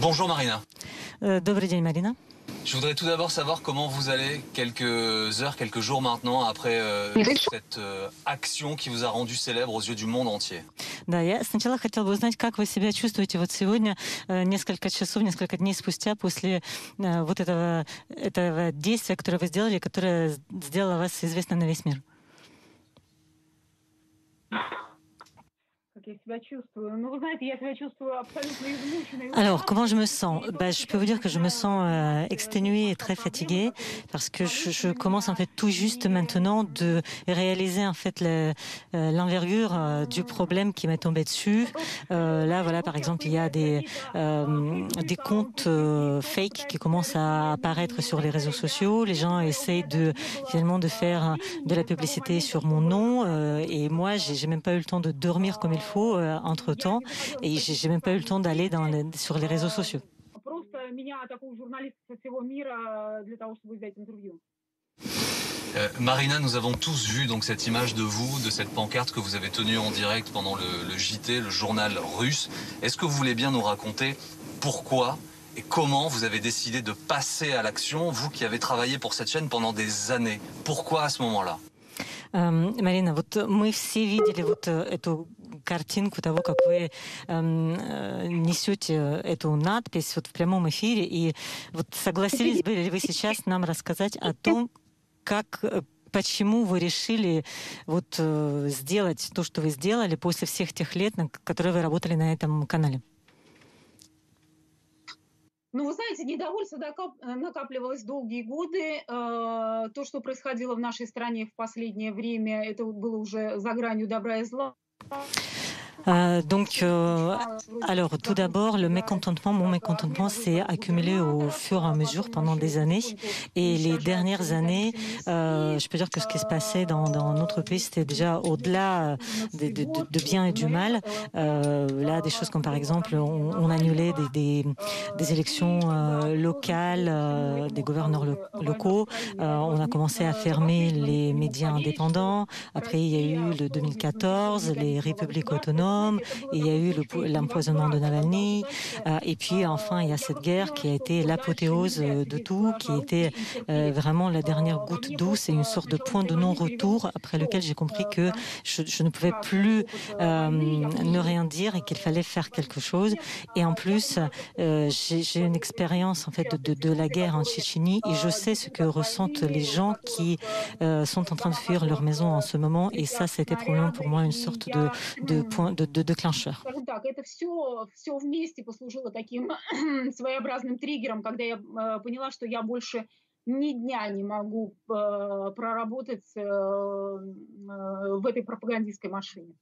Bonjour Marina. Добрый день, Marina. Je voudrais tout d'abord savoir comment vous allez quelques heures, quelques jours maintenant après cette action qui vous a rendu célèbre aux yeux du monde entier. Да, я сначала хотела бы узнать, как вы себя чувствуете вот сегодня, несколько часов, несколько дней спустя после вот этого действия, которое вы сделали, которое сделало вас известным на весь мир. Alors, comment je me sens? Je peux vous dire que je me sens exténuée et très fatiguée parce que je commence en fait tout juste maintenant de réaliser en fait l'envergure du problème qui m'est tombé dessus. Là, voilà, par exemple, il y a des comptes fake qui commencent à apparaître sur les réseaux sociaux. Les gens essayent finalement de faire de la publicité sur mon nom et moi, j'ai même pas eu le temps de dormir comme il faut entre-temps et j'ai même pas eu le temps d'aller sur les réseaux sociaux. Marina, nous avons tous vu donc cette image de vous, de cette pancarte que vous avez tenue en direct pendant le JT, le journal russe. Est-ce que vous voulez bien nous raconter pourquoi et comment vous avez décidé de passer à l'action, vous qui avez travaillé pour cette chaîne pendant des années? Pourquoi à ce moment-là? Марина, вот мы все видели вот эту картинку того, как вы несете эту надпись вот в прямом эфире, и вот согласились бы ли вы сейчас нам рассказать о том, почему вы решили вот сделать то, что вы сделали после всех тех лет, на которые вы работали на этом канале? Ну, вы знаете, недовольство накапливалось долгие годы. То, что происходило в нашей стране в последнее время, это было уже за гранью добра и зла. Alors, tout d'abord, mon mécontentement s'est accumulé au fur et à mesure pendant des années. Et les dernières années, je peux dire que ce qui se passait dans notre pays, c'était déjà au-delà de bien et du mal. Là, des choses comme par exemple, on annulait des élections locales, des gouverneurs locaux. On a commencé à fermer les médias indépendants. Après, il y a eu le 2014, les républiques autonomes. Il y a eu l'empoisonnement de Navalny. Et puis, enfin, il y a cette guerre qui a été l'apothéose de tout, qui était vraiment la dernière goutte d'eau. C'est une sorte de point de non-retour après lequel j'ai compris que je ne pouvais plus ne rien dire et qu'il fallait faire quelque chose. Et en plus, j'ai une expérience en fait de la guerre en Tchétchénie et je sais ce que ressentent les gens qui sont en train de fuir leur maison en ce moment. Et ça, c'était probablement pour moi une sorte de point de déclencheur. Скажем так, это все вместе послужило таким своеобразным триггером, когда я поняла, что я больше ни дня не могу проработать в этой пропагандистской машине.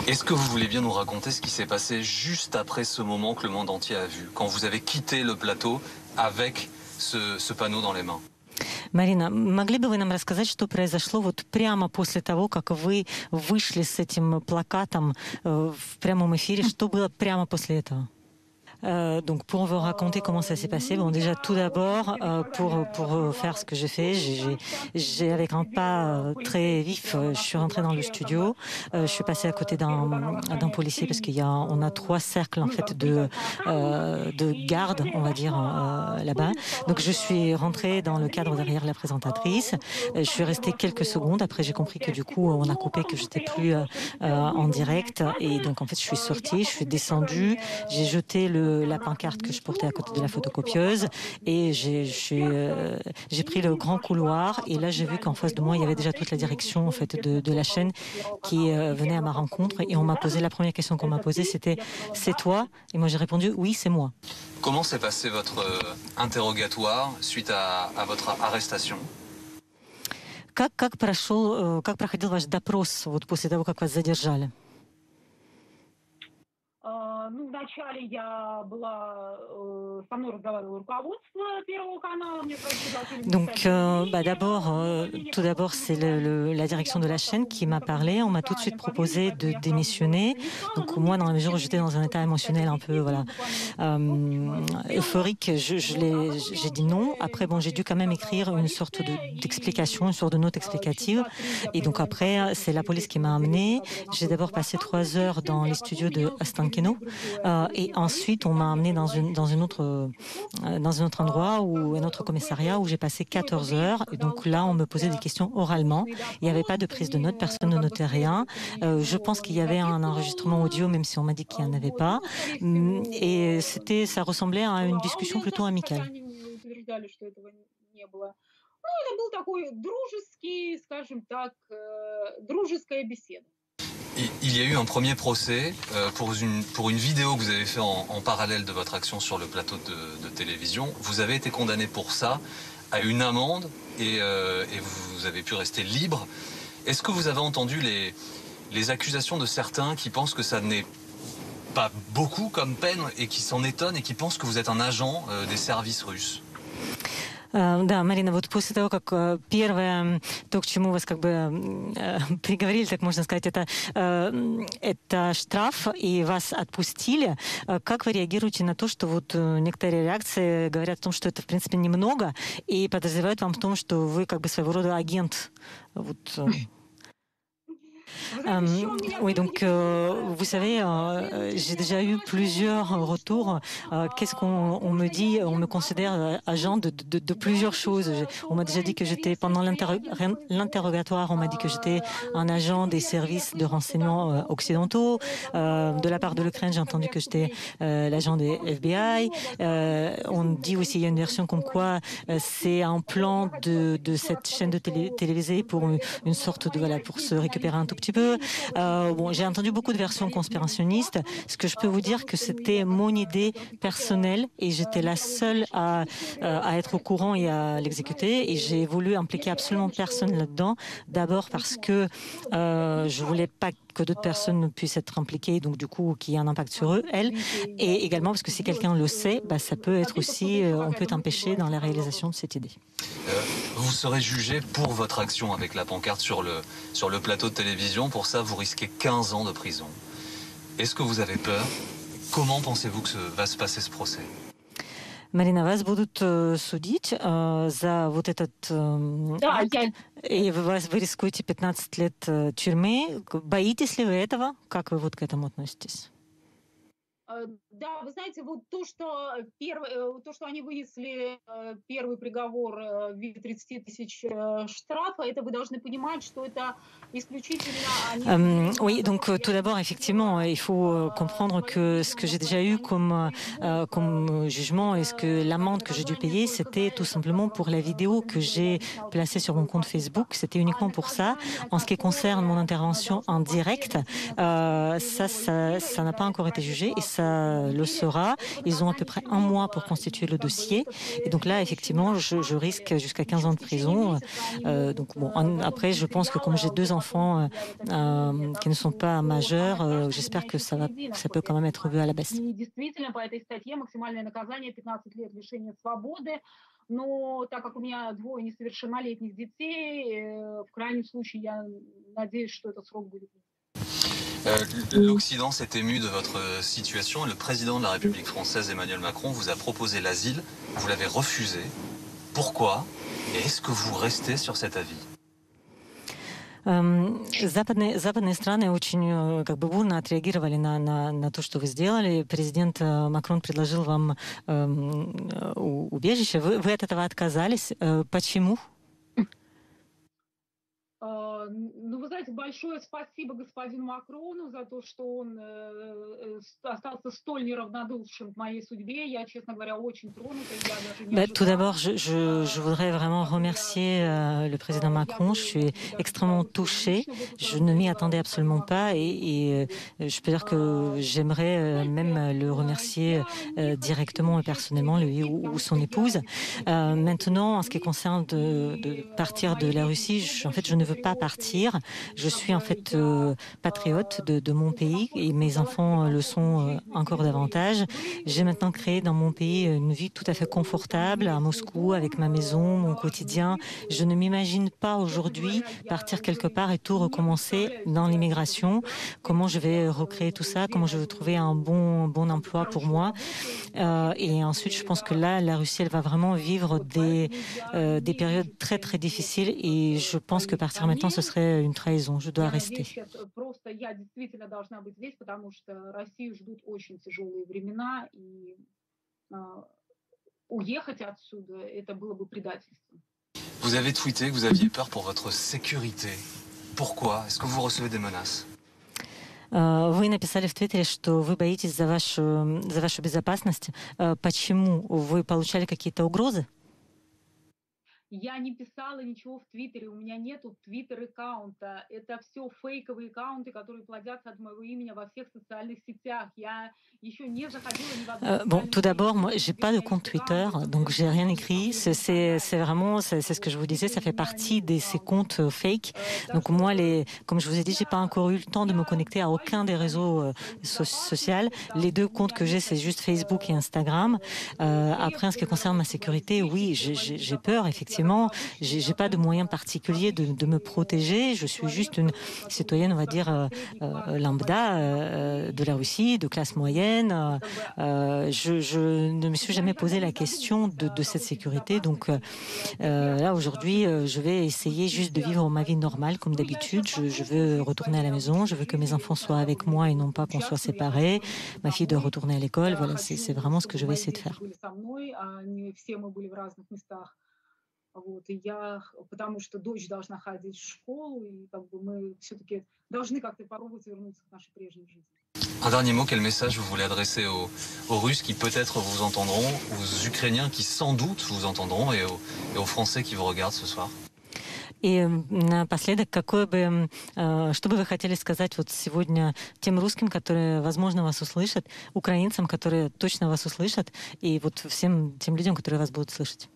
Est-ce que vous voulez bien nous raconter ce qui s'est passé juste après ce moment que le monde entier a vu, quand vous avez quitté le plateau avec ce panneau dans les mains? Марина, могли бы вы нам рассказать, что произошло вот прямо после того, как вы вышли с этим плакатом в прямом эфире? Что было прямо после этого? Donc pour vous raconter comment ça s'est passé, bon déjà tout d'abord pour faire ce que j'ai fait, j'ai avec un pas très vif, je suis rentrée dans le studio, je suis passée à côté d'un policier parce on a 3 cercles en fait de garde, on va dire là-bas. Donc je suis rentrée dans le cadre derrière la présentatrice, je suis restée quelques secondes, après j'ai compris que du coup on a coupé, que j'étais plus en direct et donc en fait je suis sortie, je suis descendue, j'ai jeté la pancarte que je portais à côté de la photocopieuse et j'ai pris le grand couloir et là j'ai vu qu'en face de moi il y avait déjà toute la direction en fait de la chaîne qui venait à ma rencontre et on m'a posé, la première question qu'on m'a posée c'était « c'est toi ?» et moi j'ai répondu « oui c'est moi ». Comment s'est passé votre interrogatoire suite à votre arrestation? Как проходил ваш допрос вот после того, как вас задержали? Ну, вначале со мной разговаривало руководство Первого канала. Donc, tout d'abord, c'est la direction de la chaîne qui m'a parlé. On m'a tout de suite proposé de démissionner. Donc, moi, dans la mesure où j'étais dans un état émotionnel un peu, euphorique, j'ai dit non. Après, bon, j'ai dû quand même écrire une sorte d'explication, une sorte de note explicative. Et donc après, c'est la police qui m'a amenée. J'ai d'abord passé 3 heures dans les studios de Ostankino Et ensuite, on m'a amené dans un autre endroit, un autre commissariat où j'ai passé 14 heures. Et donc là, on me posait des questions oralement. Il n'y avait pas de prise de notes, personne ne notait rien. Je pense qu'il y avait un enregistrement audio, même si on m'a dit qu'il n'y en avait pas. Et ça ressemblait à une discussion plutôt amicale. Это был такой дружеский, скажем так, дружеская беседа. Il y a eu un premier procès pour une vidéo que vous avez fait en parallèle de votre action sur le plateau de télévision. Vous avez été condamné pour ça à une amende et vous avez pu rester libre. Est-ce que vous avez entendu les accusations de certains qui pensent que ça n'est pas beaucoup comme peine et qui s'en étonnent et qui pensent que vous êtes un agent des services russes? Да, Марина, вот после того, как первое, то, к чему вас как бы приговорили, так можно сказать, это штраф, и вас отпустили, как вы реагируете на то, что вот некоторые реакции говорят о том, что это, в принципе, немного, и подозревают вам в том, что вы как бы своего рода агент? Вот. Oui, donc vous savez, j'ai déjà eu plusieurs retours. Qu'est-ce qu'on me dit? On me considère agent de plusieurs choses. On m'a déjà dit que j'étais, pendant l'interrogatoire, on m'a dit que j'étais un agent des services de renseignement occidentaux. De la part de l'Ukraine, j'ai entendu que j'étais l'agent des FBI. On dit aussi, il y a une version comme quoi c'est un plan de cette chaîne de télévisée pour une sorte de, voilà, pour se récupérer un tout petit peu. Bon, j'ai entendu beaucoup de versions conspirationnistes. Ce que je peux vous dire, que c'était mon idée personnelle et j'étais la seule à être au courant et à l'exécuter. Et j'ai voulu impliquer absolument personne là-dedans. D'abord parce que je voulais pas que d'autres personnes puissent être impliquées, donc du coup qu'il y ait un impact sur eux, elles, et également parce que si quelqu'un le sait, bah, ça peut être aussi, on peut t'empêcher dans la réalisation de cette idée. Vous serez jugé pour votre action avec la pancarte sur le plateau de télévision. Pour ça, vous risquez 15 ans de prison. Est-ce que vous avez peur? Comment pensez-vous que va se passer ce procès? Марина, вас будут судить за вот этот акт, и вы рискуете 15 лет тюрьмы. Боитесь ли вы этого? Как вы вот к этому относитесь? Да, вы знаете, вот то, что они вынесли первый приговор в виде 30 тысяч штрафа, это вы должны понимать, что это исключительно... Oui, donc tout d'abord, effectivement, il faut comprendre que ce que j'ai déjà eu comme jugement et l'amende que j'ai dû payer, c'était tout simplement pour la vidéo que j'ai placée sur mon compte Facebook. C'était uniquement pour ça. En ce qui concerne mon intervention en direct, ça n'a pas encore été jugé et ça le sera. Ils ont à peu près un mois pour constituer le dossier. Et donc là, effectivement, je risque jusqu'à 15 ans de prison. Donc bon, après, je pense que comme j'ai 2 enfants qui ne sont pas majeurs, j'espère que ça peut quand même être revu à la baisse. Но так как у меня 2 несовершеннолетних детей, в крайнем случае я надеюсь, что этот срок будет. L'Occident s'est ému de votre situation. Le président de la République française, Emmanuel Macron, vous a proposé l'asile. Vous l'avez refusé. Pourquoi? Et est-ce que vous restez sur cet avis? Западные страны очень как бы бурно отреагировали на то, что вы сделали. Президент Макрон предложил вам убежище. Вы от этого отказались. Почему? Ну, вы знаете, большое спасибо господину Макрону за то, что он остался столь неравнодушен к моей судьбе. Я, честно говоря, очень тронута. Tout d'abord, je voudrais vraiment remercier le président Macron. Je suis extrêmement touchée. Je ne m'y attendais absolument pas et je peux dire que j'aimerais même le remercier directement et personnellement, lui ou son épouse. Maintenant, en ce qui concerne de partir de la Russie, en fait, je ne veux pas partir. Je suis en fait patriote de mon pays et mes enfants le sont encore davantage. J'ai maintenant créé dans mon pays une vie tout à fait confortable à Moscou avec ma maison, mon quotidien. Je ne m'imagine pas aujourd'hui partir quelque part et tout recommencer dans l'immigration. Comment je vais recréer tout ça? Comment je vais trouver un bon emploi pour moi? Et ensuite, je pense que là, la Russie, elle va vraiment vivre des périodes très très difficiles et je pense que partir maintenant, ce ce serait une trahison. Je dois Я надеюсь, rester. сейчас просто я действительно должна быть здесь, потому что Россию ждут очень тяжелые времена, и а, уехать отсюда это было бы предательством. Vous avez tweeté que vous aviez peur pour votre sécurité. Pourquoi? Est-ce que vous recevez des menaces? Вы написали в Твиттере, что вы боитесь за вашу безопасность. Почему? Вы получали какие-то угрозы? Я не писала ничего в Твиттере, у меня нету Твиттер-аккаунта. Это все фейковые аккаунты, которые плодятся от моего имени во всех социальных сетях. Я еще не заходила ни в одну Bon, социальную tout сеть, d'abord, где moi, у j'ai меня pas de есть compte Twitter, аккаунты, donc которые j'ai rien связаны с écrit. Россией и так C'est далее. vraiment, c'est ce que je vous В disais, ça Твиттере fait у меня partie нет de ces аккаунта. comptes fake. Так Donc что moi, comme je vous ai dit, j'ai pas encore eu le temps de me я connecter à aucun des боюсь, réseaux конечно, своей sociaux. безопасности, Les там deux у comptes меня que j'ai, нет c'est juste таких Facebook et Instagram. Après, en средств ce qui для concerne ma работы своих sécurité, oui, действий, своей j'ai peur, безопасности. Я как effectivement. обычный J'ai pas de moyens абсолютно particuliers de me обычный protéger. Je suis juste человек, une который, citoyenne, on va скажем dire, так, средний класс lambda политики Москвы, de la и Russie, de classe moyenne. как бы Je ne me suis я jamais никогда posé не la question задумывалась de о cette какой-то sécurité. Donc безопасности и о тех là, реакциях, которые aujourd'hui, должны быть je vais essayer juste de vivre связаны. ma vie Поэтому, normale comme ну, я d'habitude. сейчас Je попробую veux жить retourner à своей la maison. Je обычной veux que mes жизнью. Я не enfants знаю, soient как у avec меня moi et это non будет pas qu'on soit сейчас, но я хочу séparés. вернуться Ma fille doit домой. retourner à l'école. Voilà, c'est Хочу, vraiment ce que чтобы je vais мои essayer de дети faire. были со мной, а не все мы были в разных местах. Вот, и потому что дочь должна ходить в школу, и как бы мы все-таки должны как-то попробовать вернуться к нашей прежней жизни. Un dernier mot, quel message vous voulez adresser aux Russes qui peut-être vous entendront, aux Ukrainiens qui sans doute vous entendront et aux Français qui vous regardent ce soir? И напоследок, что бы вы хотели сказать вот сегодня тем русским, которые, возможно, вас услышат, украинцам, которые точно вас услышат, и вот всем тем людям, которые вас будут слышать?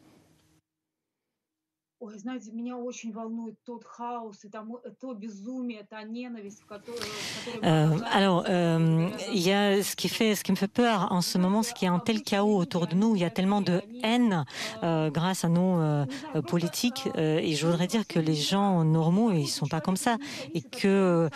Ой, знаете, меня очень волнует тот хаос и то безумие, та ненависть, с которой мы Alors, оказались il y a ce qui me fait peur en ce moment, c'est qu'il y a un tel chaos autour de nous, il y a tellement de haine grâce à nos не знаю, просто politiques, et je voudrais dire que les gens normaux, ils sont pas comme ça, et que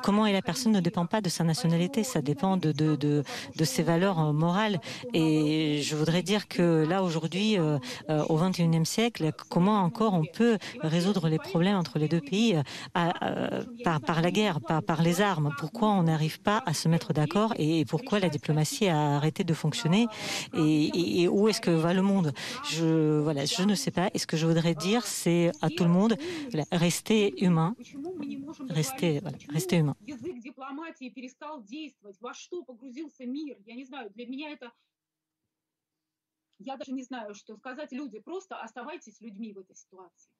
comment est la personne ne dépend pas de sa nationalité, ça dépend de ses valeurs morales. Et je voudrais dire que là, aujourd'hui, au XXIe siècle, comment encore on peut résoudre les problèmes entre les deux pays par la guerre, par les armes. Pourquoi on n'arrive pas à se mettre d'accord et pourquoi la diplomatie a arrêté de fonctionner et où est-ce que va le monde? Je ne sais pas. Et ce que je voudrais dire, c'est à tout le monde, restez humain, restez humain. Язык дипломатии перестал действовать? Во что погрузился мир? Я не знаю, для меня это... Я даже не знаю, что сказать. Люди, просто оставайтесь людьми в этой ситуации.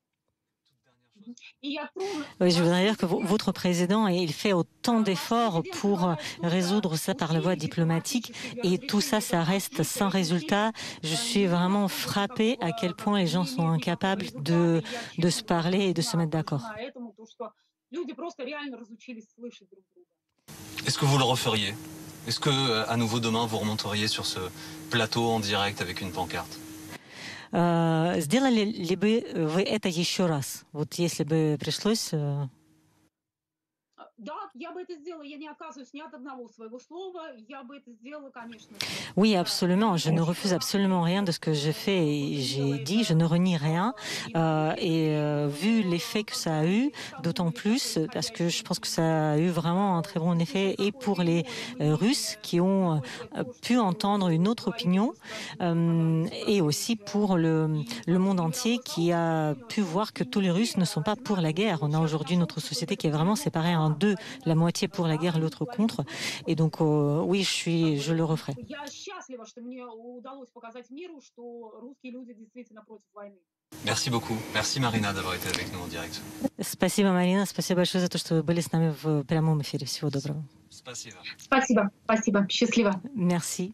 Oui, je voudrais dire que votre président, il fait autant d'efforts pour résoudre ça par la voie diplomatique et tout ça, ça reste sans résultat. Je suis vraiment frappée à quel point les gens sont incapables de se parler et de se mettre d'accord. Est-ce que vous le referiez? Est-ce que, à nouveau demain, vous remonteriez sur ce plateau en direct avec une pancarte? Сделали ли бы вы это еще раз? Вот если бы пришлось... Да, я бы это сделала. Я не отказываюсь ни от одного своего слова. Я бы это сделала, конечно. Oui, absolument. Je ne refuse absolument rien de ce que j'ai fait et j'ai dit. Je ne renie rien. Vu l'effet que ça a eu, d'autant plus, parce que je pense que ça a eu vraiment un très bon effet et pour les Russes qui ont pu entendre une autre opinion et aussi pour le monde entier qui a pu voir que tous les Russes ne sont pas pour la guerre. On a aujourd'hui notre société qui est vraiment séparée en deux. La moitié pour la guerre, l'autre contre. Et donc, oui, je le referai. Merci beaucoup. Merci Marina d'avoir été avec nous en direct. Спасибо, Марина. Спасибо большое за то, что вы были с нами в прямом эфире. Всего доброго. Спасибо. Спасибо. Спасибо. Счастливо. Merci.